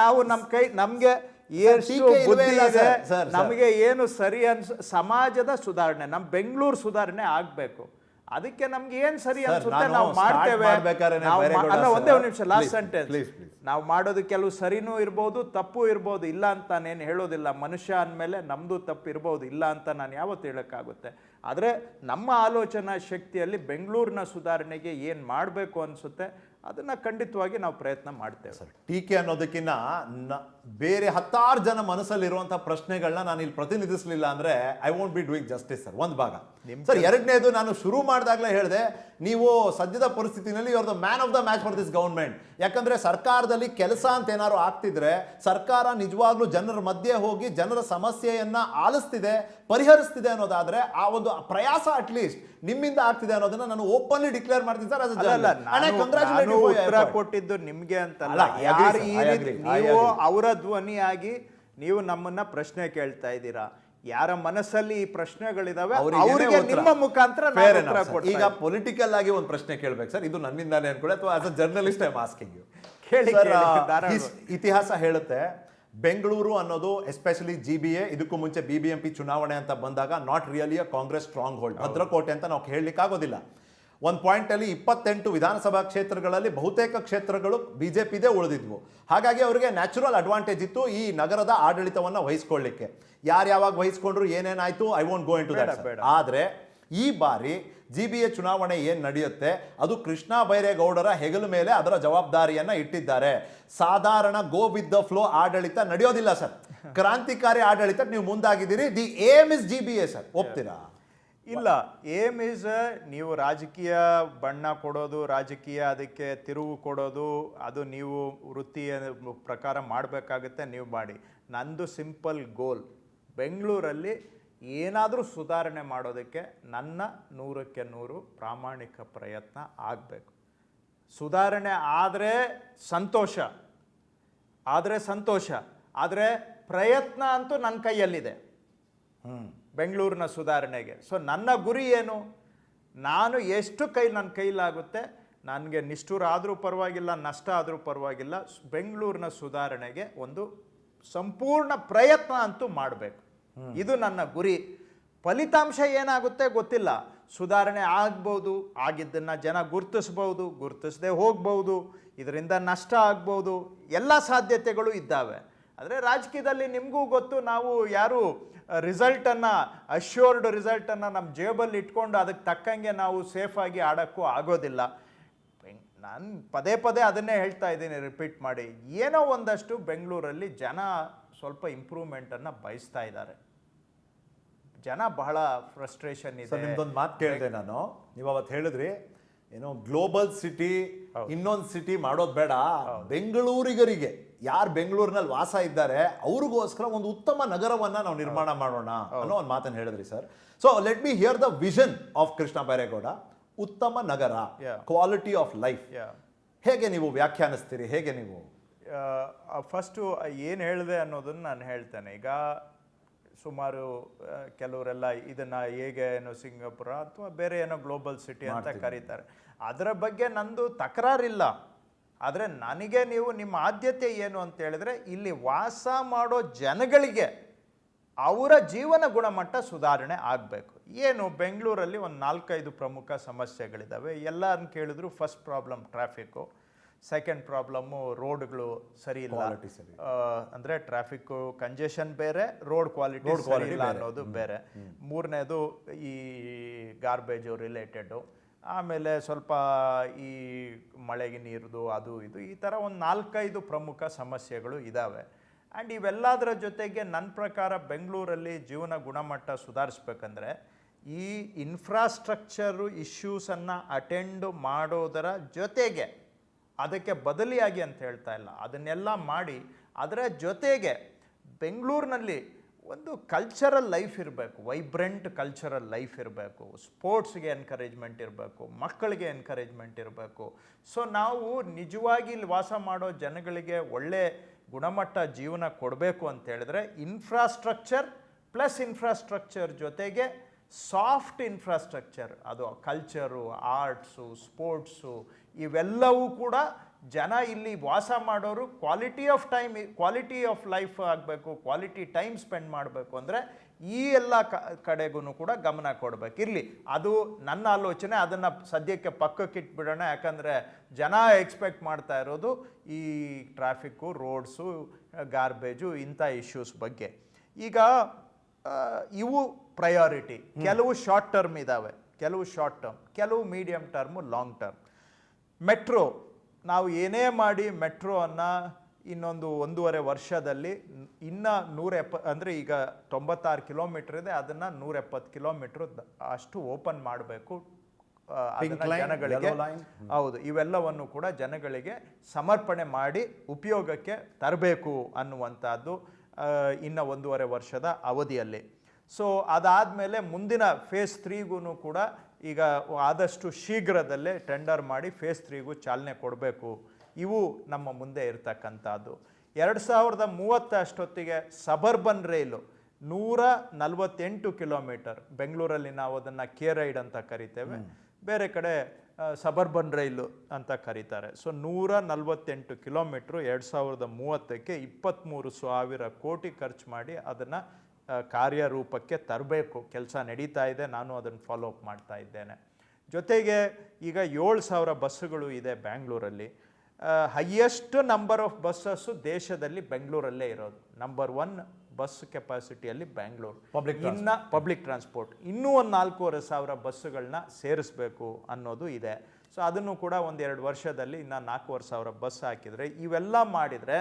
ನಾವು ನಮ್ಗೆ ಎಷ್ಟು ಬುದ್ಧಿ ಇದೆ, ನಮಗೆ ಏನು ಸರಿ ಸಮಾಜದ ಸುಧಾರಣೆ, ನಮ್ಮ ಬೆಂಗಳೂರು ಸುಧಾರಣೆ ಆಗ್ಬೇಕು. ಅದಕ್ಕೆ ನಮ್ಗೆ ಏನ್ ಸರಿ ಅನ್ಸುತ್ತೆ ನಾವು ಮಾಡ್ತೇವೆ. ಒಂದೇ ಒಂದು ನಿಮಿಷ, ಲಾಸ್ಟ್ ಸೆಂಟೆನ್ಸ್. ನಾವು ಮಾಡೋದು ಕೆಲವು ಸರಿನೂ ಇರ್ಬೋದು, ತಪ್ಪು ಇರ್ಬೋದು, ಇಲ್ಲ ಅಂತ ನಾನೇನು ಹೇಳೋದಿಲ್ಲ. ಮನುಷ್ಯ ಅಂದಮೇಲೆ ನಮ್ದು ತಪ್ಪು ಇರ್ಬೋದು, ಇಲ್ಲ ಅಂತ ನಾನು ಯಾವತ್ತು ಹೇಳೋಕ್ಕಾಗುತ್ತೆ. ಆದರೆ ನಮ್ಮ ಆಲೋಚನಾ ಶಕ್ತಿಯಲ್ಲಿ ಬೆಂಗಳೂರಿನ ಸುಧಾರಣೆಗೆ ಏನು ಮಾಡಬೇಕು ಅನಿಸುತ್ತೆ ಅದನ್ನು ಖಂಡಿತವಾಗಿ ನಾವು ಪ್ರಯತ್ನ ಮಾಡ್ತೇವೆ. ಸರ್, ಟೀಕೆ ಅನ್ನೋದಕ್ಕಿಂತ ಬೇರೆ 10 ಜನ ಮನಸ್ಸಲ್ಲಿರುವಂಥ ಪ್ರಶ್ನೆಗಳನ್ನ ನಾನು ಇಲ್ಲಿ ಪ್ರತಿನಿಧಿಸಲಿಲ್ಲ ಅಂದರೆ I won't be doing justice sir. ಒಂದು ಭಾಗ ಸರ್. ಎರಡನೇದು, ನಾನು ಶುರು ಮಾಡಿದಾಗಲೇ ಹೇಳಿದೆ, ನೀವು ಸದ್ಯದ ಪರಿಸ್ಥಿತಿನಲ್ಲಿ you are the man of the match for this government. ಯಾಕಂದ್ರೆ ಸರ್ಕಾರದಲ್ಲಿ ಕೆಲಸ ಅಂತ ಏನಾದ್ರು ಆಗ್ತಿದ್ರೆ ಸರ್ಕಾರ ನಿಜವಾಗ್ಲೂ ಜನರ ಮಧ್ಯೆ ಹೋಗಿ ಜನರ ಸಮಸ್ಯೆಯನ್ನ ಆಲಿಸ್ತಿದೆ, ಪರಿಹರಿಸ್ತಿದೆ ಅನ್ನೋದಾದ್ರೆ ಆ ಒಂದು ಪ್ರಯಾಸ ಅಟ್ಲೀಸ್ಟ್ ನಿಮ್ಮಿಂದ ಆಗ್ತಿದೆ ಅನ್ನೋದನ್ನ ನಾನು ಓಪನ್ಲಿ ಡಿಕ್ಲೇರ್ ಮಾಡ್ತೀನಿ ಸರ್. ಉತ್ತರ ಕೊಟ್ಟಿದ್ದು ನಿಮ್ಗೆ ಅಂತಲ್ಲ, ನೀವು ಅವರ ಧ್ವನಿಯಾಗಿ ನೀವು ನಮ್ಮನ್ನ ಪ್ರಶ್ನೆ ಕೇಳ್ತಾ ಇದ್ದೀರಾ. ಯಾರ ಮನಸ್ಸಲ್ಲಿ ಈ ಪ್ರಶ್ನೆಗಳಿದಾವೆ ಅವರಿಗೆ ನಿಮ್ಮ ಮುಖಾಂತರ ಈಗ ಪೊಲಿಟಿಕಲ್ ಆಗಿ ಒಂದು ಪ್ರಶ್ನೆ ಕೇಳ್ಬೇಕು ಸರ್. ಇದು ನನ್ನಿಂದಾನೇ ಅನ್ಕೊಳ್ಳಿ ಅಥವಾ as a journalist I am asking you. ಇತಿಹಾಸ ಹೇಳುತ್ತೆ, ಬೆಂಗಳೂರು ಅನ್ನೋದು ಎಸ್ಪೆಷಲಿ GBA, ಇದಕ್ಕೂ ಮುಂಚೆ BBMP ಚುನಾವಣೆ ಅಂತ ಬಂದಾಗ not really a Congress strong hold, ಭದ್ರಕೋಟೆ ಅಂತ ನಾವು ಹೇಳಲಿಕ್ಕೆ ಆಗೋದಿಲ್ಲ. ಒಂದು ಪಾಯಿಂಟಲ್ಲಿ 28 ವಿಧಾನಸಭಾ ಕ್ಷೇತ್ರಗಳಲ್ಲಿ ಬಹುತೇಕ ಕ್ಷೇತ್ರಗಳು BJPದೇ ಉಳಿದಿದ್ವು. ಹಾಗಾಗಿ ಅವರಿಗೆ ನ್ಯಾಚುರಲ್ ಅಡ್ವಾಂಟೇಜ್ ಇತ್ತು ಈ ನಗರದ ಆಡಳಿತವನ್ನು ವಹಿಸ್ಕೊಳ್ಳಿಕ್ಕೆ. ಯಾವಾಗ ವಹಿಸ್ಕೊಂಡ್ರು ಏನೇನಾಯ್ತು I won't go into that. ಆದರೆ ಈ ಬಾರಿ GBA ಚುನಾವಣೆ ಏನು ನಡೆಯುತ್ತೆ ಅದು ಕೃಷ್ಣ ಬೈರೇಗೌಡರ ಹೆಗಲ ಮೇಲೆ ಅದರ ಜವಾಬ್ದಾರಿಯನ್ನ ಇಟ್ಟಿದ್ದಾರೆ. ಸಾಧಾರಣ ಗೋ ವಿತ್ ದ ಫ್ಲೋ ಆಡಳಿತ ನಡೆಯೋದಿಲ್ಲ ಸರ್. ಕ್ರಾಂತಿಕಾರಿ ಆಡಳಿತ ನೀವು ಮುಂದಾಗಿದ್ದೀರಿ. The aim is GBA sir, ಒಪ್ತೀರಾ? ಇಲ್ಲ, ಏಮ್ ಇಸ್ ನೀವು ರಾಜಕೀಯ ಬಣ್ಣ ಕೊಡೋದು, ರಾಜಕೀಯ ಅದಕ್ಕೆ ತಿರುವು ಕೊಡೋದು, ಅದು ನೀವು ವೃತ್ತಿಯ ಪ್ರಕಾರ ಮಾಡಬೇಕಾಗುತ್ತೆ, ನೀವು ಮಾಡಿ. ನಂದು ಸಿಂಪಲ್ ಗೋಲ್, ಬೆಂಗಳೂರಲ್ಲಿ ಏನಾದರೂ ಸುಧಾರಣೆ ಮಾಡೋದಕ್ಕೆ ನನ್ನ 100ಕ್ಕೆ 100 ಪ್ರಾಮಾಣಿಕ ಪ್ರಯತ್ನ ಆಗಬೇಕು. ಸುಧಾರಣೆ ಆದರೆ ಸಂತೋಷ, ಆದರೆ ಪ್ರಯತ್ನ ಅಂತೂ ನನ್ನ ಕೈಯಲ್ಲಿದೆ ಬೆಂಗಳೂರಿನ ಸುಧಾರಣೆಗೆ. ಸೊ ನನ್ನ ಗುರಿ ಏನು? ನಾನು ಎಷ್ಟು ನನ್ನ ಕೈಲಾಗುತ್ತೆ, ನನಗೆ ನಿಷ್ಠುರ ಆದರೂ ಪರವಾಗಿಲ್ಲ, ನಷ್ಟ ಆದರೂ ಪರವಾಗಿಲ್ಲ, ಬೆಂಗಳೂರಿನ ಸುಧಾರಣೆಗೆ ಒಂದು ಸಂಪೂರ್ಣ ಪ್ರಯತ್ನ ಅಂತೂ ಮಾಡಬೇಕು. ಇದು ನನ್ನ ಗುರಿ. ಫಲಿತಾಂಶ ಏನಾಗುತ್ತೆ ಗೊತ್ತಿಲ್ಲ. ಸುಧಾರಣೆ ಆಗ್ಬೋದು, ಆಗಿದ್ದನ್ನು ಜನ ಗುರುತಿಸ್ಬೋದು, ಗುರುತಿಸದೆ ಹೋಗ್ಬೋದು, ಇದರಿಂದ ನಷ್ಟ ಆಗ್ಬೋದು, ಎಲ್ಲ ಸಾಧ್ಯತೆಗಳು ಇದ್ದಾವೆ. ಆದರೆ ರಾಜಕೀಯದಲ್ಲಿ ನಿಮಗೂ ಗೊತ್ತು, ನಾವು ಯಾರು ರಿಸಲ್ಟನ್ನು ಅಶ್ಯೂರ್ಡ್ ರಿಸಲ್ಟನ್ನು ನಮ್ಮ ಜೇಬಲ್ಲಿ ಇಟ್ಕೊಂಡು ಅದಕ್ಕೆ ತಕ್ಕಂಗೆ ನಾವು ಸೇಫಾಗಿ ಆಡೋಕ್ಕೂ ಆಗೋದಿಲ್ಲ. ನಾನು ಪದೇ ಅದನ್ನೇ ಹೇಳ್ತಾ ಇದ್ದೀನಿ, ರಿಪೀಟ್ ಮಾಡಿ. ಏನೋ ಒಂದಷ್ಟು ಬೆಂಗಳೂರಲ್ಲಿ ಜನ ಸ್ವಲ್ಪ ಇಂಪ್ರೂವ್ಮೆಂಟನ್ನು ಬಯಸ್ತಾ ಇದ್ದಾರೆ. ಜನ ಬಹಳ ಫ್ರಸ್ಟ್ರೇಷನ್ ಇದೆ. ನಿಮ್ದೊಂದು ಮಾತು ಕೇಳಿದೆ ನಾನು, ನೀವು ಅವತ್ತು ಹೇಳಿದ್ರಿ ಏನೋ ಗ್ಲೋಬಲ್ ಸಿಟಿ, ಇನ್ನೊಂದು ಸಿಟಿ ಮಾಡೋದು ಬೇಡ, ಬೆಂಗಳೂರಿಗರಿಗೆ ಯಾರು ಬೆಂಗಳೂರಿನಲ್ಲಿ ವಾಸ ಇದ್ದಾರೆ ಅವ್ರಿಗೋಸ್ಕರ ಒಂದು ಉತ್ತಮ ನಗರವನ್ನ ನಾವು ನಿರ್ಮಾಣ ಮಾಡೋಣ ಅನ್ನೋ ಒಂದು ಮಾತನ್ನು ಹೇಳಿದ್ರಿ sir. So let me here the vision of Krishna Byregowda. ಉತ್ತಮ ನಗರ, ಕ್ವಾಲಿಟಿ ಆಫ್ ಲೈಫ್, ಹೇಗೆ ನೀವು ವ್ಯಾಖ್ಯಾನಿಸ್ತೀರಿ? ಹೇಗೆ ನೀವು ಫಸ್ಟು ಏನು ಹೇಳಿದೆ ಅನ್ನೋದನ್ನು ನಾನು ಹೇಳ್ತೇನೆ. ಈಗ ಸುಮಾರು ಕೆಲವರೆಲ್ಲ ಇದನ್ನು ಹೇಗೆ ಏನೋ ಸಿಂಗಾಪುರ ಅಥವಾ ಬೇರೆ ಏನೋ ಗ್ಲೋಬಲ್ ಸಿಟಿ ಅಂತ ಕರೀತಾರೆ. ಅದರ ಬಗ್ಗೆ ನಂದು ತಕರಾರಿಲ್ಲ. ಆದರೆ ನನಗೆ ನಿಮ್ಮ ಆದ್ಯತೆ ಏನು ಅಂತ ಹೇಳಿದ್ರೆ, ಇಲ್ಲಿ ವಾಸ ಮಾಡೋ ಜನಗಳಿಗೆ ಅವರ ಜೀವನ ಗುಣಮಟ್ಟ ಸುಧಾರಣೆ ಆಗಬೇಕು. ಏನು ಬೆಂಗಳೂರಲ್ಲಿ ಒಂದು 4-5 ಪ್ರಮುಖ ಸಮಸ್ಯೆಗಳಿದ್ದಾವೆ. ಎಲ್ಲರನ್ನು ಕೇಳಿದ್ರು first problem traffic, second problem ರೋಡ್ಗಳು ಸರಿ ಇಲ್ಲ, ಅಂದರೆ ಟ್ರಾಫಿಕ್ಕು ಕಂಜೆಷನ್ ಬೇರೆ, ರೋಡ್ ಕ್ವಾಲಿಟಿ ಸರಿ ಇಲ್ಲ ಅನ್ನೋದು ಬೇರೆ. ಮೂರನೇದು ಈ ಗಾರ್ಬೇಜು ರಿಲೇಟೆಡು, ಆಮೇಲೆ ಸ್ವಲ್ಪ ಈ ಮಳೆಗೆ ನೀರ್ದು ಅದು ಇದು, ಈ ಥರ ಒಂದು 4-5 ಪ್ರಮುಖ ಸಮಸ್ಯೆಗಳು ಇದ್ದಾವೆ. ಆ್ಯಂಡ್ ಇವೆಲ್ಲದರ ಜೊತೆಗೆ ನನ್ನ ಪ್ರಕಾರ ಬೆಂಗಳೂರಲ್ಲಿ ಜೀವನ ಗುಣಮಟ್ಟ ಸುಧಾರಿಸ್ಬೇಕಂದ್ರೆ ಈ ಇನ್ಫ್ರಾಸ್ಟ್ರಕ್ಚರು ಇಶ್ಯೂಸನ್ನು ಅಟೆಂಡ್ ಮಾಡೋದರ ಜೊತೆಗೆ, ಅದಕ್ಕೆ ಬದಲಿಯಾಗಿ ಅಂತ ಹೇಳ್ತಾ ಇಲ್ಲ, ಅದನ್ನೆಲ್ಲ ಮಾಡಿ ಅದರ ಜೊತೆಗೆ ಬೆಂಗಳೂರಿನಲ್ಲಿ ಒಂದು ಕಲ್ಚರಲ್ ಲೈಫ್ ಇರಬೇಕು, ವೈಬ್ರೆಂಟ್ ಕಲ್ಚರಲ್ ಲೈಫ್ ಇರಬೇಕು, ಸ್ಪೋರ್ಟ್ಸ್ಗೆ ಎನ್ಕರೇಜ್ಮೆಂಟ್ ಇರಬೇಕು, ಮಕ್ಕಳಿಗೆ ಎನ್ಕರೇಜ್ಮೆಂಟ್ ಇರಬೇಕು. ಸೊ ನಾವು ನಿಜವಾಗಿ ಇಲ್ಲಿ ವಾಸ ಮಾಡೋ ಜನಗಳಿಗೆ ಒಳ್ಳೆ ಗುಣಮಟ್ಟ ಜೀವನ ಕೊಡಬೇಕು ಅಂತ ಹೇಳಿದ್ರೆ ಇನ್ಫ್ರಾಸ್ಟ್ರಕ್ಚರ್ ಪ್ಲಸ್ ಇನ್ಫ್ರಾಸ್ಟ್ರಕ್ಚರ್ ಜೊತೆಗೆ ಸಾಫ್ಟ್ ಇನ್ಫ್ರಾಸ್ಟ್ರಕ್ಚರ್, ಅದು ಕಲ್ಚರು, ಆರ್ಟ್ಸು, ಸ್ಪೋರ್ಟ್ಸು, ಇವೆಲ್ಲವೂ ಕೂಡ ಜನ ಇಲ್ಲಿ ವಾಸ ಮಾಡೋರು ಕ್ವಾಲಿಟಿ ಆಫ್ ಲೈಫ್ ಆಗಬೇಕು, ಕ್ವಾಲಿಟಿ ಟೈಮ್ ಸ್ಪೆಂಡ್ ಮಾಡಬೇಕು ಅಂದರೆ ಈ ಎಲ್ಲ ಕಡೆಗೂ ಕೂಡ ಗಮನ ಕೊಡಬೇಕು. ಇರಲಿ, ಅದು ನನ್ನ ಆಲೋಚನೆ, ಅದನ್ನು ಸದ್ಯಕ್ಕೆ ಪಕ್ಕಕ್ಕೆ ಇಟ್ಬಿಡೋಣ. ಯಾಕಂದರೆ ಜನ ಎಕ್ಸ್ಪೆಕ್ಟ್ ಮಾಡ್ತಾ ಇರೋದು ಈ ಟ್ರಾಫಿಕ್ಕು, ರೋಡ್ಸು, ಗಾರ್ಬೇಜು, ಇಂಥ ಇಶ್ಯೂಸ್ ಬಗ್ಗೆ. ಈಗ ಇವು ಪ್ರಯಾರಿಟಿ. ಕೆಲವು ಶಾರ್ಟ್ ಟರ್ಮ್ ಇದ್ದಾವೆ, ಕೆಲವು medium term, long term. Metro, ನಾವು ಏನೇ ಮಾಡಿ ಮೆಟ್ರೋವನ್ನು ಇನ್ನೊಂದು 1.5 ವರ್ಷದಲ್ಲಿ ಇನ್ನು 170, ಅಂದರೆ ಈಗ 96 ಕಿಲೋಮೀಟರ್ ಇದೆ, ಅದನ್ನು 170 ಕಿಲೋಮೀಟರ್ ಅಷ್ಟು ಓಪನ್ ಮಾಡಬೇಕು. ಜನಗಳಿಗೆ, ಹೌದು, ಇವೆಲ್ಲವನ್ನು ಕೂಡ ಜನಗಳಿಗೆ ಸಮರ್ಪಣೆ ಮಾಡಿ ಉಪಯೋಗಕ್ಕೆ ತರಬೇಕು ಅನ್ನುವಂಥದ್ದು ಇನ್ನು 1.5 ವರ್ಷದ ಅವಧಿಯಲ್ಲಿ. ಸೊ ಅದಾದಮೇಲೆ ಮುಂದಿನ ಫೇಸ್ 3ಗೂ ಕೂಡ ಈಗ ಆದಷ್ಟು ಶೀಘ್ರದಲ್ಲೇ ಟೆಂಡರ್ ಮಾಡಿ ಫೇಸ್ 3ಗೂ ಚಾಲನೆ ಕೊಡಬೇಕು. ಇವು ನಮ್ಮ ಮುಂದೆ ಇರ್ತಕ್ಕಂಥದ್ದು. 2030 ಅಷ್ಟೊತ್ತಿಗೆ ಸಬರ್ಬನ್ ರೈಲು 148 ಕಿಲೋಮೀಟರ್, ಬೆಂಗಳೂರಲ್ಲಿ ನಾವು ಅದನ್ನು ಕೆ ರೈಡ್ ಅಂತ ಕರಿತೇವೆ, ಬೇರೆ ಕಡೆ ಸಬರ್ಬನ್ ರೈಲು ಅಂತ ಕರೀತಾರೆ. ಸೊ 148 ಕಿಲೋಮೀಟ್ರು 2030ಕ್ಕೆ 23,000 ಕೋಟಿ ಖರ್ಚು ಮಾಡಿ ಅದನ್ನು ಕಾರ್ಯರೂಪಕ್ಕೆ ತರಬೇಕು. ಕೆಲಸ ನಡೀತಾ ಇದೆ, ನಾನು ಅದನ್ನು ಫಾಲೋ ಅಪ್ ಮಾಡ್ತಾ ಇದ್ದೇನೆ. ಜೊತೆಗೆ ಈಗ 7,000 ಬಸ್ಸುಗಳು ಇದೆ ಬ್ಯಾಂಗ್ಳೂರಲ್ಲಿ. ಹೈಯೆಸ್ಟ್ ನಂಬರ್ ಆಫ್ ಬಸ್ಸಸ್ಸು ದೇಶದಲ್ಲಿ ಬೆಂಗಳೂರಲ್ಲೇ ಇರೋದು. ನಂಬರ್ 1 ಬಸ್ ಕೆಪಾಸಿಟಿಯಲ್ಲಿ ಬ್ಯಾಂಗ್ಳೂರು. ಪಬ್ಲಿಕ್ ಟ್ರಾನ್ಸ್ಪೋರ್ಟ್ ಇನ್ನೂ ಒಂದು 4,500 ಬಸ್ಸುಗಳನ್ನ ಸೇರಿಸ್ಬೇಕು ಅನ್ನೋದು ಇದೆ. ಸೊ ಅದನ್ನು ಕೂಡ 1-2 ವರ್ಷದಲ್ಲಿ ಇನ್ನು 4,500 ಬಸ್ ಹಾಕಿದರೆ, ಇವೆಲ್ಲ ಮಾಡಿದರೆ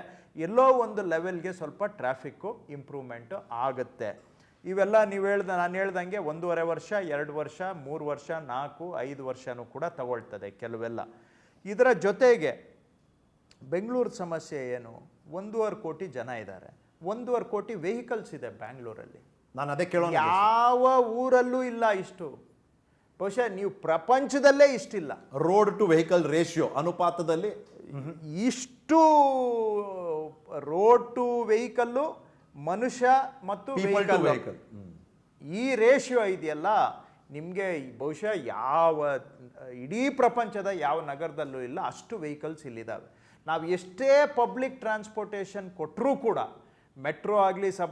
ಎಲ್ಲೋ ಒಂದು ಲೆವೆಲ್ಗೆ ಸ್ವಲ್ಪ ಟ್ರಾಫಿಕ್ಕು ಇಂಪ್ರೂವ್ಮೆಂಟು ಆಗುತ್ತೆ. ಇವೆಲ್ಲ ನಾನು ಹೇಳ್ದಂಗೆ 1.5 ವರ್ಷ, 2 ವರ್ಷ, 3 ವರ್ಷ, 4, 5 ವರ್ಷನೂ ಕೂಡ ತಗೊಳ್ತದೆ ಕೆಲವೆಲ್ಲ. ಇದರ ಜೊತೆಗೆ ಬೆಂಗಳೂರು ಸಮಸ್ಯೆ ಏನು? 1.5 ಕೋಟಿ ಜನ ಇದ್ದಾರೆ, 1.5 ಕೋಟಿ ವೆಹಿಕಲ್ಸ್ ಇದೆ ಬ್ಯಾಂಗ್ಳೂರಲ್ಲಿ. ನಾನು ಅದೇ ಕೇಳೋಣ, ಯಾವ ಊರಲ್ಲೂ ಇಲ್ಲ ಇಷ್ಟು. ಬಹುಶಃ ನೀವು ಪ್ರಪಂಚದಲ್ಲೇ ಇಷ್ಟಿಲ್ಲ. ರೋಡ್ ಟು ವೆಹಿಕಲ್ ರೇಷಿಯೋ ಅನುಪಾತದಲ್ಲಿ ಇಷ್ಟು ರೋಡ್ ಟು ವೆಹಿಕಲ್ಲು, ಮನುಷ್ಯ ಮತ್ತು ವೆಹಿಕಲ್, ಈ ರೇಷಿಯೋ ಇದೆಯಲ್ಲ, ನಿಮಗೆ ಬಹುಶಃ ಇಡೀ ಪ್ರಪಂಚದ ಯಾವ ನಗರದಲ್ಲೂ ಇಲ್ಲ, ಅಷ್ಟು ವೆಹಿಕಲ್ಸ್ ಇಲ್ಲಿದ್ದಾವೆ. ನಾವು ಎಷ್ಟೇ ಪಬ್ಲಿಕ್ ಟ್ರಾನ್ಸ್ಪೋರ್ಟೇಷನ್ ಕೊಟ್ಟರೂ ಕೂಡ, ಮೆಟ್ರೋ ಆಗಲಿ,